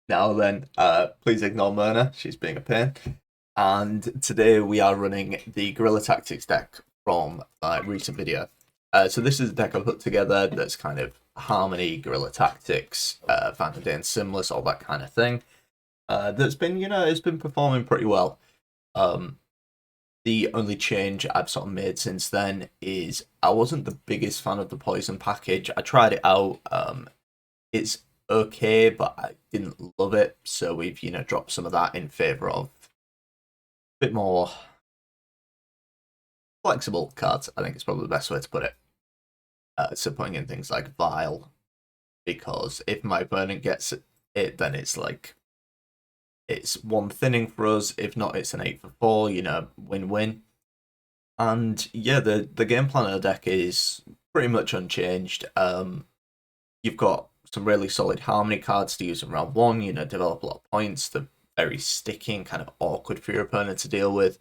Now then, please ignore Myrna. She's being a pain. And today we are running the Guerrilla Tactics deck from my recent video. So this is a deck I put together that's kind of Harmony, Guerrilla Tactics, Vanderdan Simless, all that kind of thing. That's been, it's been performing pretty well. The only change I've sort of made since then is I wasn't the biggest fan of the poison package. I tried it out. It's okay, but I didn't love it. So we've, dropped some of that in favor of a bit more flexible cards. I think it's probably the best way to put it. So putting in things like Vile, because if my opponent gets it, then it's like it's one thinning for us. If not, it's an 8 for 4. Win-win. And yeah, the game plan of the deck is pretty much unchanged. You've got some really solid Harmony cards to use in round one. Develop a lot of points. They're very sticky and kind of awkward for your opponent to deal with,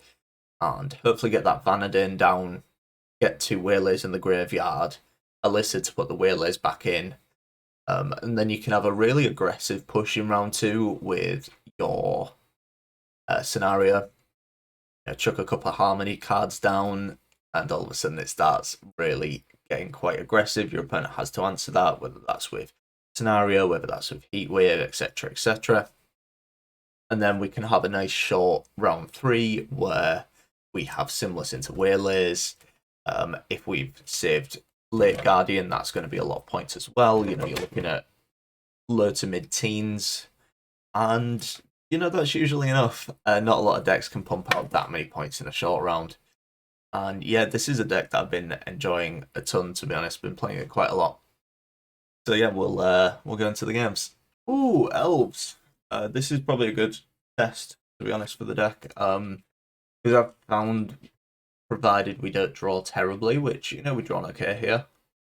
and hopefully get that Vanadin down. Get 2 Waylays in the graveyard. Alyssa to put the Waylays back in. And then you can have a really aggressive push in round 2 with your scenario. Chuck a couple of Harmony cards down, and all of a sudden it starts really getting quite aggressive. Your opponent has to answer that, whether that's with scenario, whether that's with Heatwave, etc., etc. And then we can have a nice short round 3 where we have Simless into Waylays. If we've saved Late Guardian, that's going to be a lot of points as well. You're looking at low to mid teens, and that's usually enough. Not a lot of decks can pump out that many points in a short round. And yeah, this is a deck that I've been enjoying a ton, to be honest. Been playing it quite a lot. So yeah, we'll go into the games. Ooh, elves. This is probably a good test, to be honest, for the deck. Because I've found, provided we don't draw terribly, which we're drawn okay here.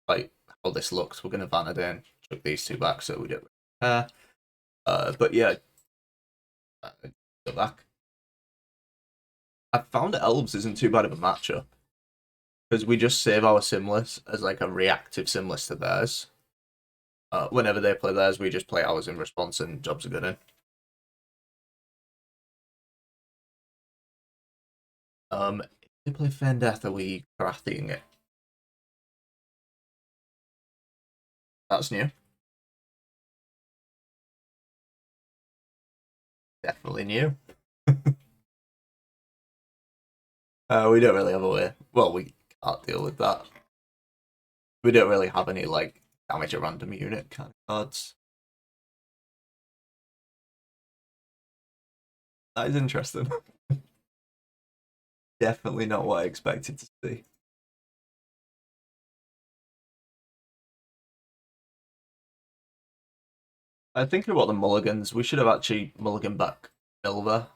Like how this looks, we're gonna Vanadin, chuck these 2 back so we don't care. But yeah, go back. I found elves isn't too bad of a matchup because we just save our Simless as like a reactive Simless to theirs. Whenever they play theirs, we just play ours in response, and jobs are good in. If they play Fen Death, are we crafting it? That's new. Definitely new. We don't really have a way. Well, we can't deal with that. We don't really have any like damage a random unit kind of cards. That is interesting. Definitely not what I expected to see. I'm thinking about the mulligans. We should have actually mulligan back Milva.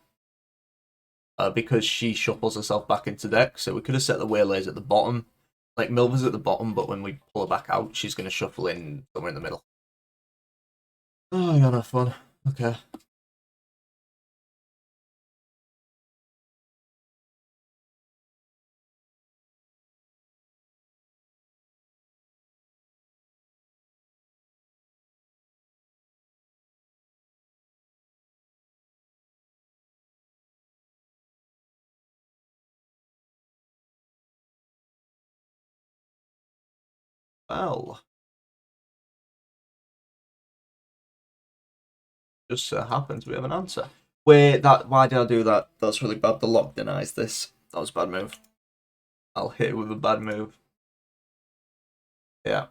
Because she shuffles herself back into deck, so we could have set the Waylays at the bottom. Like Milva's at the bottom, but when we pull her back out, she's going to shuffle in somewhere in the middle. Oh, I got have fun. Okay. Well, just so happens we have an answer. Wait, that why did I do that? That's really bad. The lock denies this. That was a bad move. I'll hit it with a bad move. Yeah.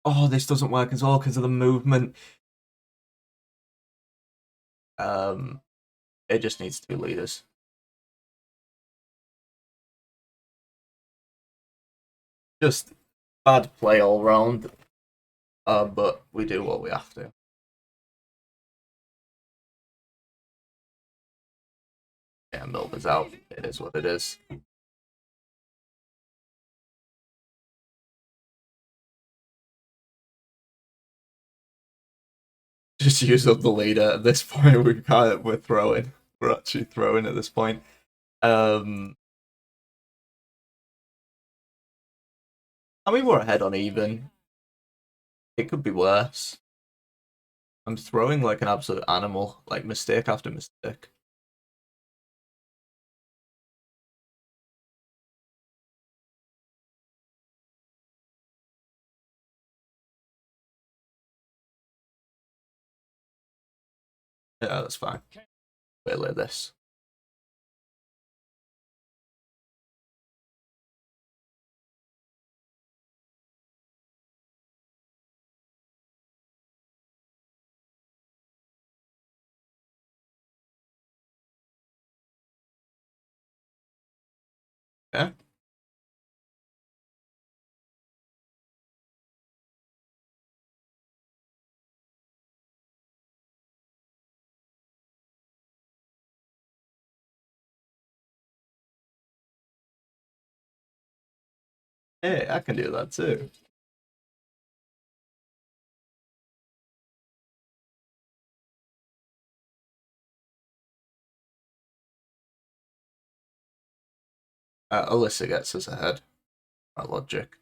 Oh, this doesn't work as well because of the movement. Um, it just needs 2 leaders. Just bad play all round. But we do what we have to. Yeah, Milva's out. It is what it is. Just use up the leader at this point. We're throwing. We're actually throwing at this point. Um, I mean we're ahead on even. It could be worse. I'm throwing like an absolute animal, like mistake after mistake. Yeah, that's fine. Wait, like this. Yeah. Hey, I can do that too. Alyssa gets us ahead. That logic.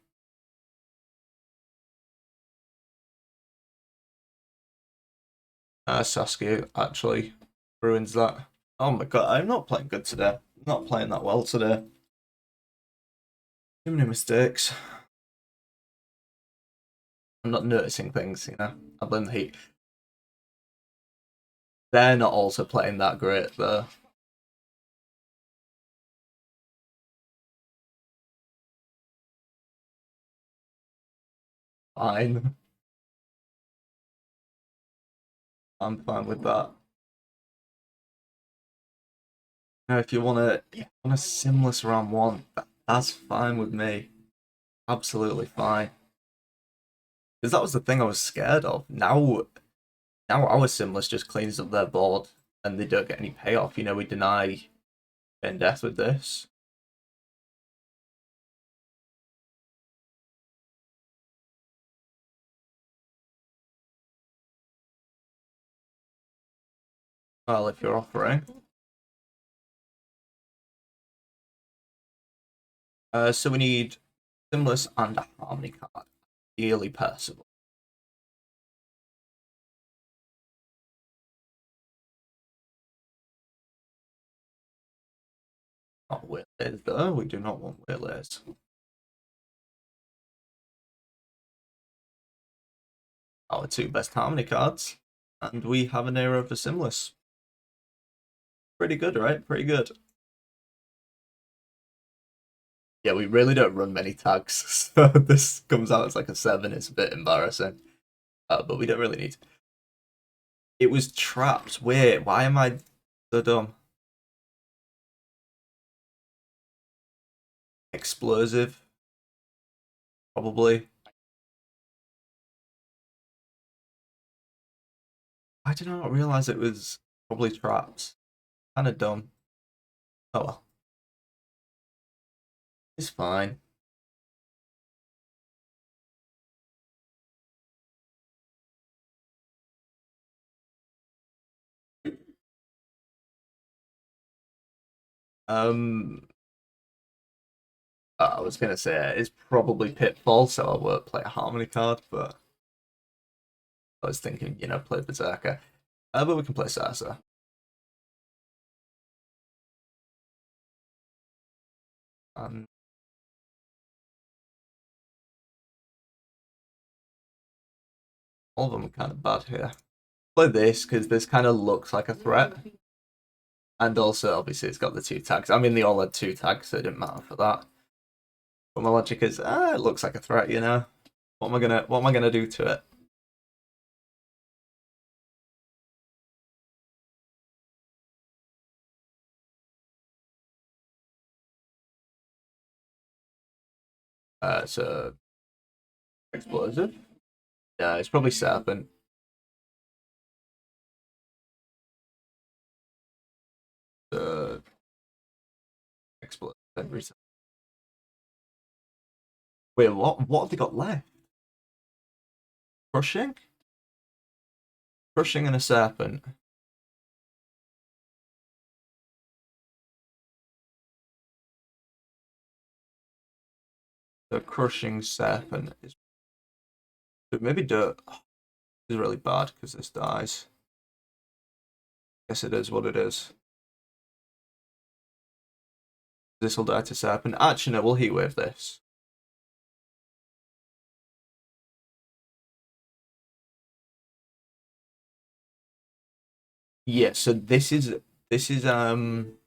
Saskia actually ruins that. Oh my god, I'm not playing good today. I'm not playing that well today. Too many mistakes. I'm not noticing things, you know. I blame the heat. They're not also playing that great though. Fine. I'm fine with that. Now, if you want a simless round one, that's fine with me. Absolutely fine. Because that was the thing I was scared of. Now our simless just cleans up their board and they don't get any payoff. You know, we deny in death with this. Well, if you're offering. So we need simless and a harmony card. Ideally Percival. Not Waylays though. We do not want Waylays. Our two best harmony cards. And we have an Aero for simless. Pretty good, right? Pretty good. Yeah, we really don't run many tags, so this comes out as like a 7. It's a bit embarrassing, but we don't really need. It was trapped. Wait, why am I so dumb? Explosive, probably. I did not realize it was probably trapped. Kind of dumb. Oh well, it's fine. Um, I was gonna say it's probably Pitfall, so I won't play a harmony card, but I was thinking, play Berserker. But we can play Sasa. And all of them are kind of bad here. Play this because this kind of looks like a threat, and also obviously it's got the 2 tags. I mean, they all had 2 tags, so it didn't matter for that. But my logic is, it looks like a threat, you know. What am I gonna do to it? So explosive. Yeah, it's probably serpent. Uh, explosive every time. Wait, what? What have they got left? Crushing, crushing, and a serpent. The crushing serpent is maybe dirt. This is really bad because this dies. Guess it is what it is. This will die to Serpent. Actually, no, we'll heat wave this. Yeah, so this is incinerating.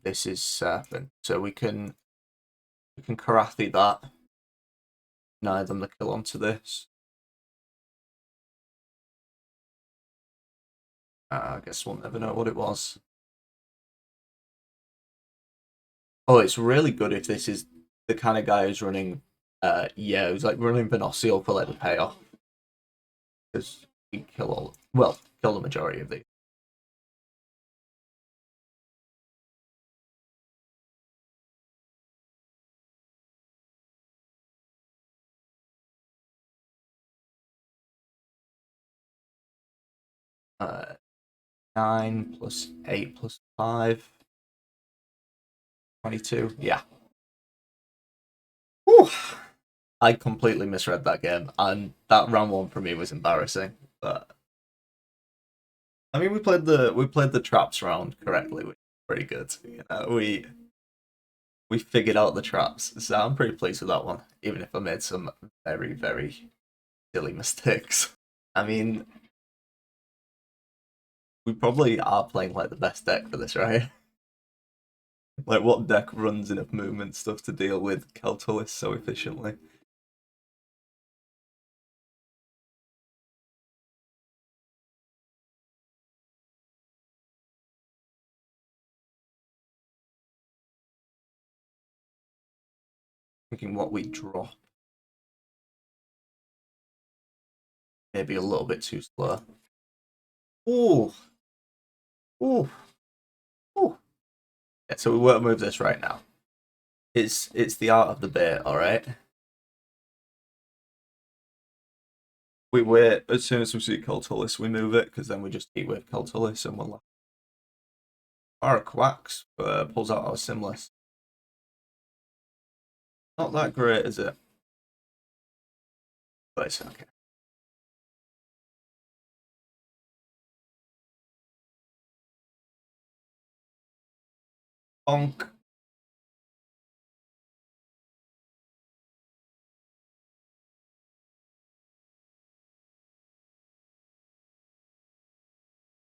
This is Serpent. So we can Karathi that. Deny them the kill onto this. I guess we'll never know what it was. Oh, it's really good if this is the kind of guy who's running. Yeah, who's like running Venosio for like the payoff. Because he kill the majority of these. Uh, 9 plus 8 plus 5. 22. Yeah. Whew. I completely misread that game, and that round one for me was embarrassing. But I mean, we played the traps round correctly, which is pretty good. We figured out the traps, so I'm pretty pleased with that one. Even if I made some very very silly mistakes. I mean, we probably are playing like the best deck for this, right? Like, what deck runs enough movement stuff to deal with Keltolis so efficiently? Thinking what we drop. Maybe a little bit too slow. Ooh. Ooh. Ooh. Yeah, so we won't move this right now. It's the art of the bait, alright? We wait as soon as we see Keltolis, we move it, because then we just keep with Keltolis and we'll our Quacks pulls out our Simless. Not that great, is it? But it's okay. Bonk.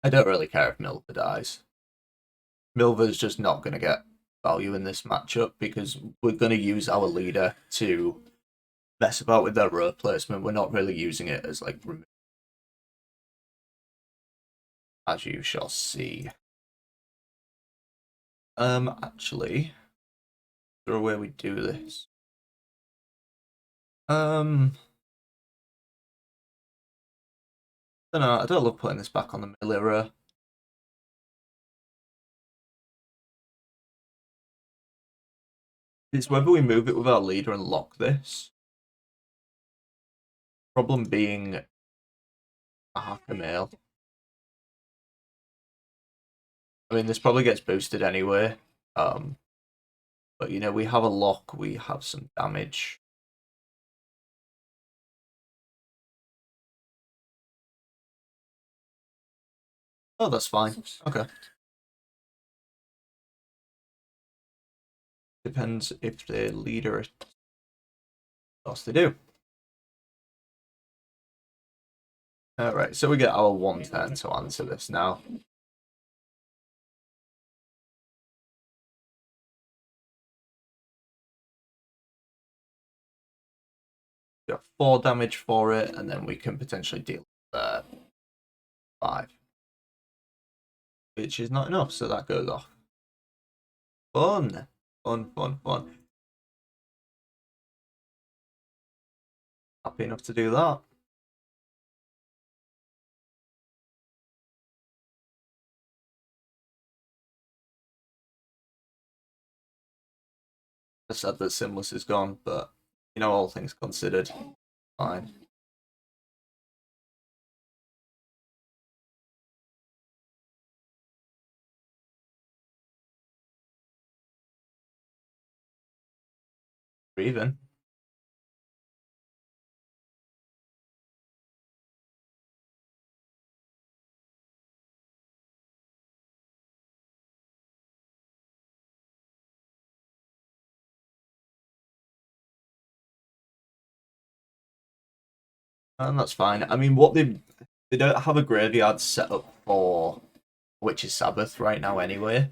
I don't really care if Milva dies. Milva's just not going to get value in this matchup because we're going to use our leader to mess about with their road placement. We're not really using it as like, as you shall see. Actually, is there a way we do this? I don't know. I don't love putting this back on the melee row. It's whether we move it with our leader and lock this. Problem being a hacker mail. I mean, this probably gets boosted anyway. But you know, we have a lock, we have some damage. Oh, that's fine. Okay. Depends if the leader. What they do. Alright, so we get our 1 turn to answer this now. We got 4 damage for it, and then we can potentially deal 5. Which is not enough, so that goes off. Fun! Fun, fun, fun. Happy enough to do that. I said that Simless is gone, but you know, all things considered, fine. Even. And that's fine. I mean, what they don't have a graveyard set up for Witch's Sabbath right now anyway.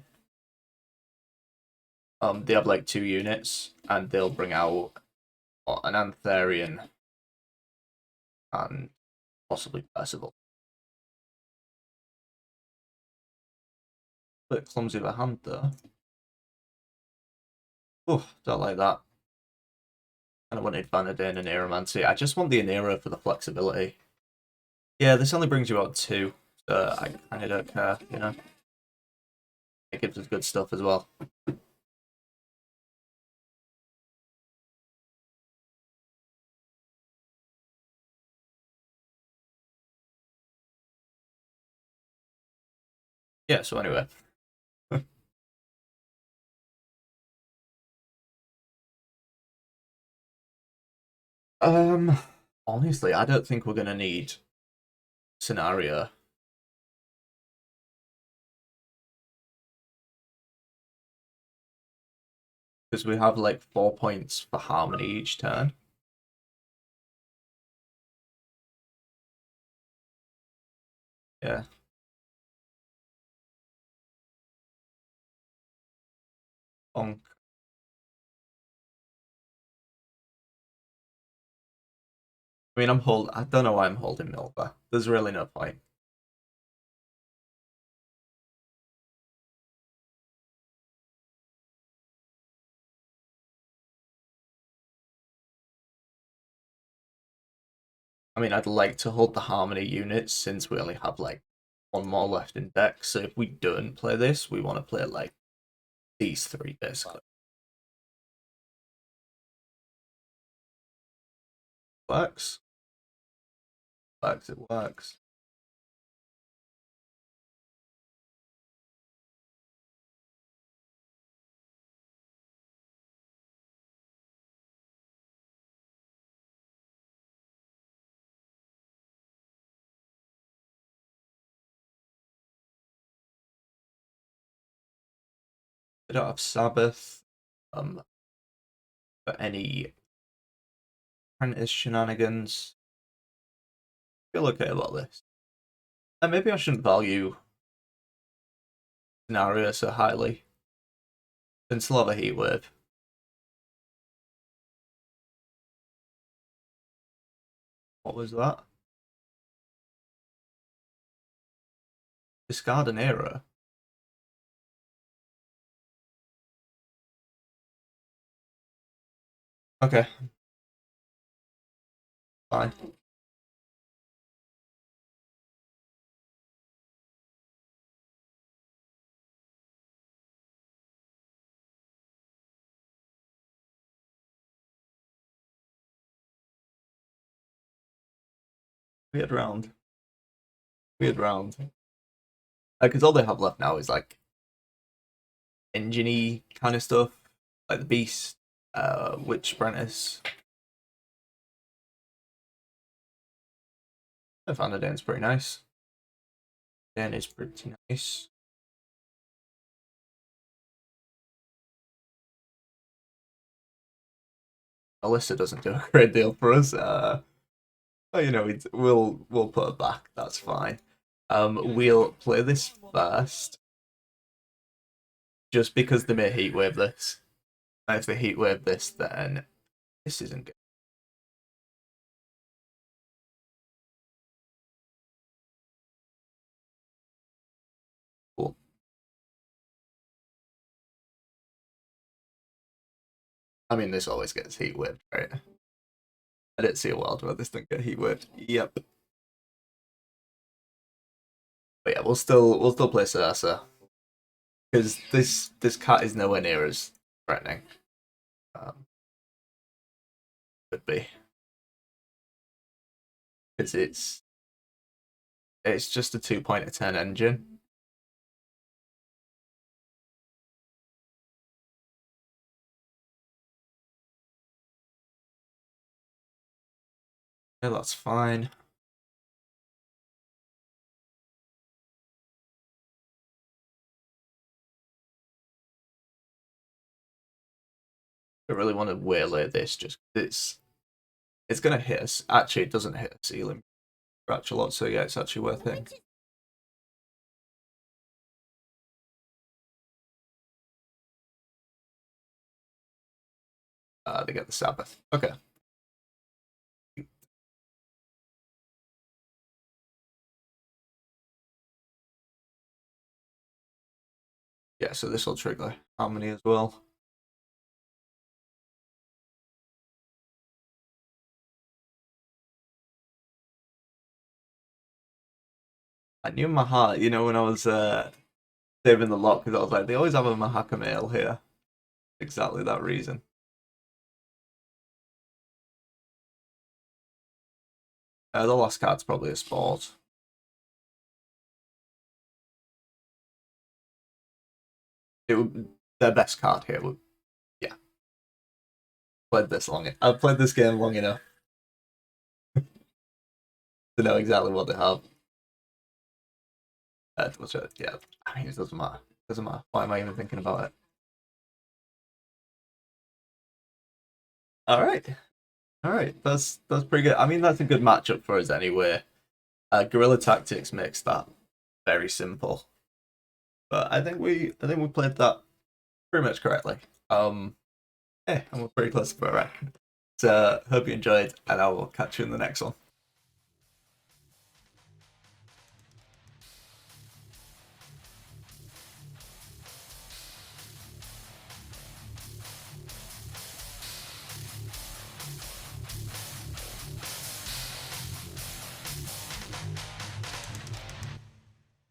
They have like 2 units, and they'll bring out an Antharian and possibly Percival. Bit clumsy of a hand though. Oh, don't like that. And I wanted Vanadin and Aeromancy. I just want the Anira for the flexibility. Yeah, this only brings you out 2, so I kind of don't care, you know? It gives us good stuff as well. Yeah, so anyway. um, Honestly, I don't think we're going to need Scenario. Because we have like 4 points for Harmony each turn. Yeah. Bonk. I mean, I don't know why I'm holding Milva. There's really no point. I mean, I'd like to hold the Harmony units since we only have like 1 more left in deck. So if we don't play this, we want to play like these 3 basically. Works. Works, it works. They don't have Sabbath. For any apprentice shenanigans. I feel okay about this. And maybe I shouldn't value Scenario so highly. Can still have a heat wave. What was that? Discard an era. Okay, fine. Weird round. Weird round. Because all they have left now is like engine kind of stuff, like the Beast, Witch Apprentice. I found the Dan's pretty nice. Dan is pretty nice. Alyssa doesn't do a great deal for us. You know, we'll put her back. That's fine. We'll play this first, just because they may heatwave this. And if they heatwave this, then this isn't good. Cool. I mean, this always gets heatwaved, right? I didn't see a world where this didn't get heatwaved. Yep. But yeah, we'll still play Cersa because this cat is nowhere near as threatening. Um, could be because it's just a 2.10 engine. Yeah, that's fine. I really want to waylay this just 'cause It's gonna hit us. Actually, it doesn't hit a ceiling scratch a lot, so yeah, it's actually worth it. They get the Sabbath. Okay. Yeah, so this will trigger Harmony as well. I knew in my heart, you know, when I was saving the lot, because I was like, they always have a Mahaka male here. Exactly that reason. The last card's probably a sport. It would their best card here would, yeah. Played this long. I've played this game long enough to know exactly what they have. Yeah, I mean, it doesn't matter. It doesn't matter. Why am I even thinking about it? All right, all right. That's pretty good. I mean, that's a good matchup for us anyway. Guerrilla Tactics makes that very simple, but I think we played that pretty much correctly. Yeah, and we're pretty close to it, right? So hope you enjoyed, and I will catch you in the next one.